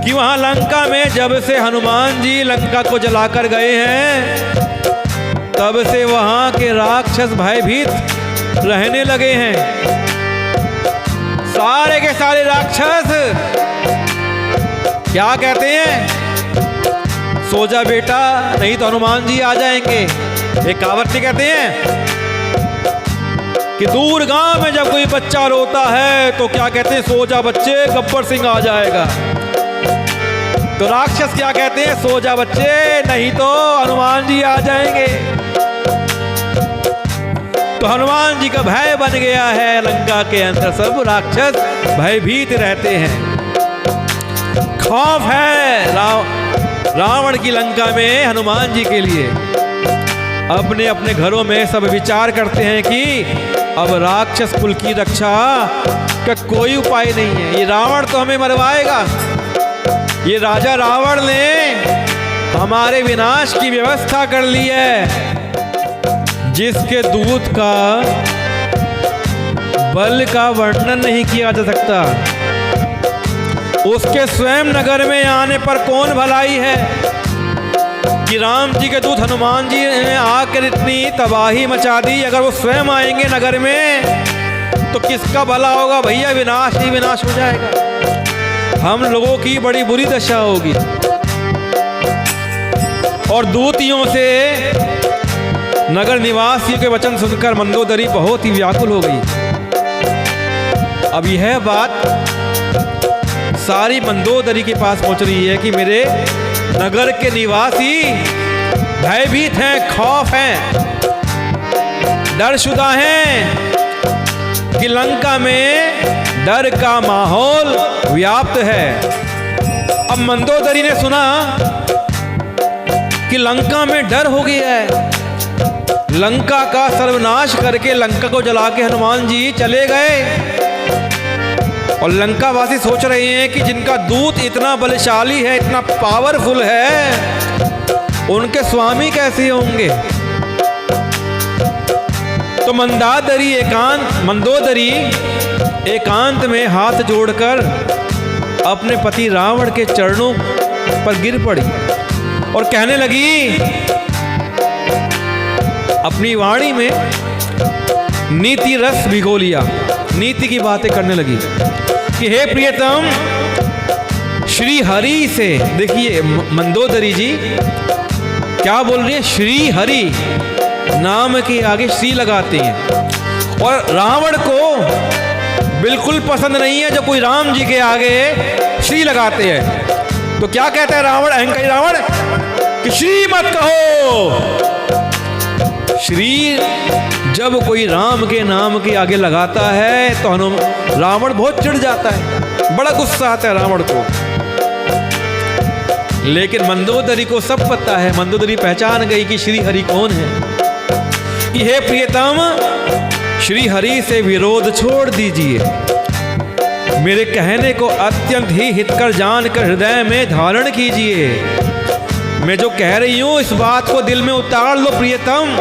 कि वहां लंका में जब से हनुमान जी लंका को जलाकर गए हैं तब से वहां के राक्षस भयभीत रहने लगे हैं। सारे के सारे राक्षस क्या कहते हैं, सो जा बेटा नहीं तो हनुमान जी आ जाएंगे। एक कहावत नहीं कहते हैं कि दूर गांव में जब कोई बच्चा रोता है तो क्या कहते हैं, सो जा बच्चे गब्बर सिंह आ जाएगा। तो राक्षस क्या कहते हैं, सो जा बच्चे नहीं तो हनुमान जी आ जाएंगे। तो हनुमान जी का भय बन गया है, लंका के अंदर सब राक्षस भयभीत रहते हैं। खौफ है रावण की लंका में हनुमान जी के लिए। अपने अपने घरों में सब विचार करते हैं कि अब राक्षस कुल की रक्षा का कोई उपाय नहीं है, ये रावण तो हमें मरवाएगा। ये राजा रावण ने हमारे विनाश की व्यवस्था कर ली है। जिसके दूत का बल का वर्णन नहीं किया जा सकता, उसके स्वयं नगर में आने पर कौन भलाई है कि राम जी के दूत हनुमान जी ने आकर इतनी तबाही मचा दी। अगर वो स्वयं आएंगे नगर में तो किसका भला होगा भैया, विनाश ही विनाश हो जाएगा, हम लोगों की बड़ी बुरी दशा होगी। और दूतियों से नगर निवासियों के वचन सुनकर मंदोदरी बहुत ही व्याकुल हो गई। अब यह बात सारी मंदोदरी के पास पहुंच रही है कि मेरे नगर के निवासी भयभीत हैं, खौफ हैं, डरशुदा हैं कि लंका में डर का माहौल व्याप्त है। अब मंदोदरी ने सुना कि लंका में डर हो गया है, लंका का सर्वनाश करके लंका को जला के हनुमान जी चले गए। और लंका वासी सोच रहे हैं कि जिनका दूत इतना बलशाली है, इतना पावरफुल है, उनके स्वामी कैसे होंगे। तो मंदोदरी एकांत में हाथ जोड़कर अपने पति रावण के चरणों पर गिर पड़ी और कहने लगी, अपनी वाणी में नीति रस भिगो लिया, नीति की बातें करने लगी कि हे प्रियतम, श्री हरि से, देखिए मंदोदरी जी क्या बोल रही है, श्री हरि नाम के आगे श्री लगाते हैं। और रावण को बिल्कुल पसंद नहीं है जो कोई राम जी के आगे श्री लगाते हैं। तो क्या कहता है रावण, अहंकारी रावण, कि श्री मत कहो। श्री जब कोई राम के नाम के आगे लगाता है तो रावण बहुत चिढ़ जाता है, बड़ा गुस्सा आता है रावण को। लेकिन मंदोदरी को सब पता है, मंदोदरी पहचान गई कि श्री हरि कौन है। कि हे प्रियतम, श्री हरि से विरोध छोड़ दीजिए, मेरे कहने को अत्यंत ही हितकर जानकर हृदय में धारण कीजिए। मैं जो कह रही हूं इस बात को दिल में उतार लो प्रियतम।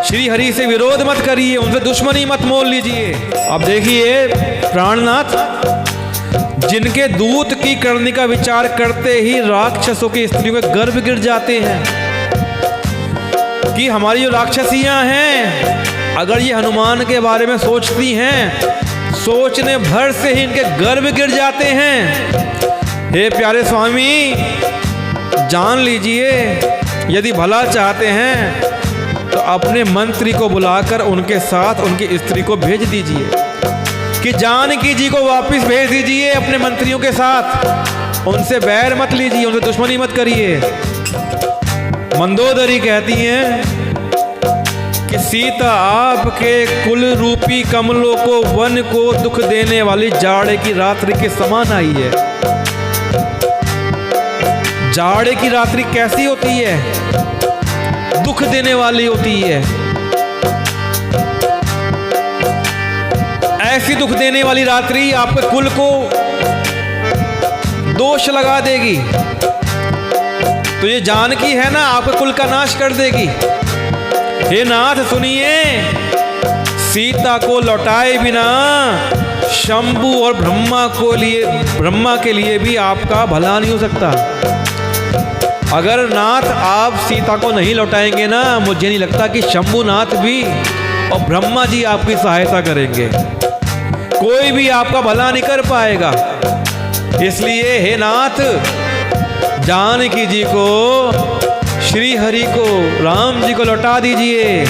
श्री हरि से विरोध मत करिए, उनसे दुश्मनी मत मोल लीजिए। अब देखिए प्राणनाथ, जिनके दूत की करने का विचार करते ही राक्षसों की स्त्रियों के गर्भ गिर जाते हैं कि हमारी जो राक्षसियां हैं, अगर ये हनुमान के बारे में सोचती हैं, सोचने भर से ही इनके गर्भ गिर जाते हैं। हे प्यारे स्वामी, जान लीजिए, यदि भला चाहते हैं तो अपने मंत्री को बुलाकर उनके साथ उनकी स्त्री को भेज दीजिए, कि जानकी जी को वापस भेज दीजिए अपने मंत्रियों के साथ। उनसे बैर मत लीजिए, उनसे दुश्मनी मत करिए। मंदोदरी कहती हैं कि सीता आपके कुल रूपी कमलों को, वन को दुख देने वाली जाड़े की रात्रि के समान आई है। जाड़े की रात्रि कैसी होती है, दुख देने वाली होती है। ऐसी दुख देने वाली रात्रि आपके कुल को दोष लगा देगी। तो ये जानकी है ना, आपके कुल का नाश कर देगी। हे नाथ सुनिए, सीता को लौटाए बिना शंभु और ब्रह्मा के लिए भी आपका भला नहीं हो सकता। अगर नाथ आप सीता को नहीं लौटाएंगे ना, मुझे नहीं लगता कि शंभुनाथ भी और ब्रह्मा जी आपकी सहायता करेंगे। कोई भी आपका भला नहीं कर पाएगा। इसलिए हे नाथ, जानकी जी को, श्री हरि को, राम जी को लौटा दीजिए।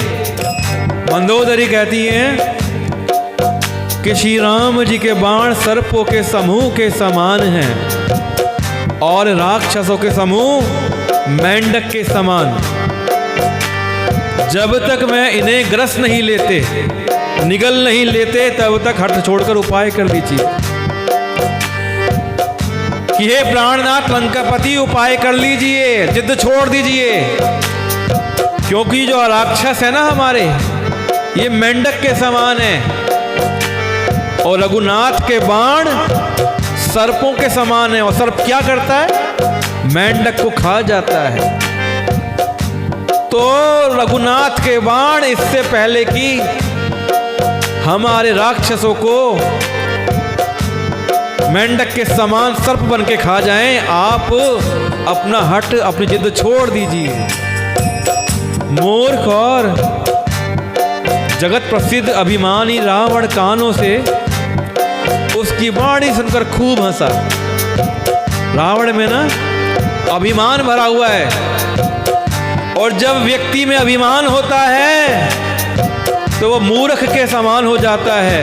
मंदोदरी कहती हैं कि श्री राम जी के बाण सर्पों के समूह के समान हैं और राक्षसों के समूह मेंढक के समान। जब तक मैं इन्हें ग्रस नहीं लेते, निगल नहीं लेते, तब तक हट छोड़कर उपाय कर दीजिए कि हे प्राणनाथ लंकापति, उपाय कर लीजिए, जिद छोड़ दीजिए। क्योंकि जो राक्षस है ना हमारे, ये मेंढक के समान है और रघुनाथ के बाण सर्पों के समान है। और सर्प क्या करता है? मेंढक को खा जाता है। तो रघुनाथ के बाण इससे पहले कि हमारे राक्षसों को मेंढक के समान सर्प बन के खा जाएं, आप अपना हट, अपनी जिद छोड़ दीजिए। मूर्ख और जगत प्रसिद्ध अभिमानी रावण कानों से उसकी वाणी सुनकर खूब हंसा। रावण में ना अभिमान भरा हुआ है, और जब व्यक्ति में अभिमान होता है तो वो मूर्ख के समान हो जाता है,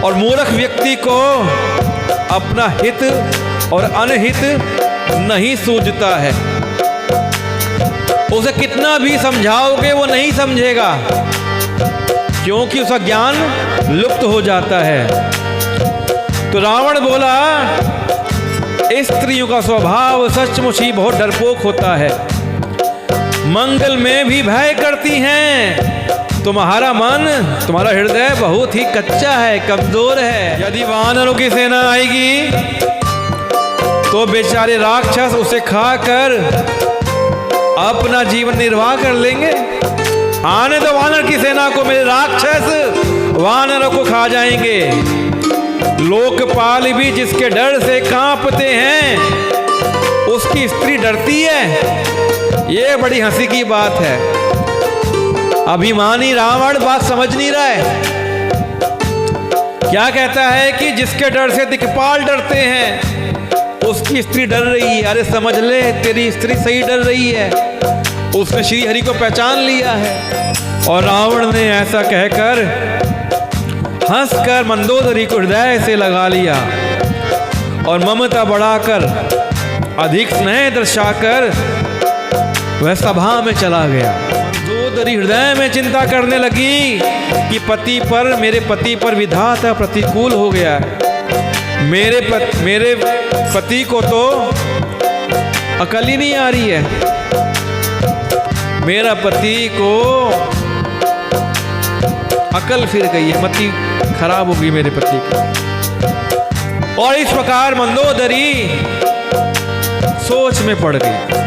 और मूर्ख व्यक्ति को अपना हित और अनहित नहीं सूझता है। उसे कितना भी समझाओगे वो नहीं समझेगा, क्योंकि उसका ज्ञान लुप्त हो जाता है। तो रावण बोला, स्त्रियों का स्वभाव सचमुच ही बहुत डरपोक होता है, मंगल में भी भय करती हैं। तुम्हारा मन, तुम्हारा हृदय बहुत ही कच्चा है, कमजोर है। यदि वानरों की सेना आएगी तो बेचारे राक्षस उसे खाकर अपना जीवन निर्वाह कर लेंगे। आने दो वानर की सेना को, मेरे राक्षस वानरों को खा जाएंगे। लोकपाल भी जिसके डर से कांपते हैं, उसकी स्त्री डरती है। ये बड़ी हंसी की बात है। अभिमानी रावण बात समझ नहीं रहा है। क्या कहता है कि जिसके डर से दिक्पाल डरते हैं, उसकी स्त्री डर रही है। अरे समझ ले, तेरी स्त्री सही डर रही है, उसने श्री हरि को पहचान लिया है। और रावण ने ऐसा कहकर हंसकर मंदोदरी को हृदय से लगा लिया और ममता बढ़ाकर, अधिक स्नेह दर्शाकर वह सभा में चला गया। मंदोदरी हृदय में चिंता करने लगी कि मेरे पति पर विधाता प्रतिकूल हो गया है। मेरे पति को तो अकल ही नहीं आ रही है। मेरा पति को अकल फिर गई है, मति खराब हो गई मेरे पति की। और इस प्रकार मंदोदरी सोच में पड़ गई।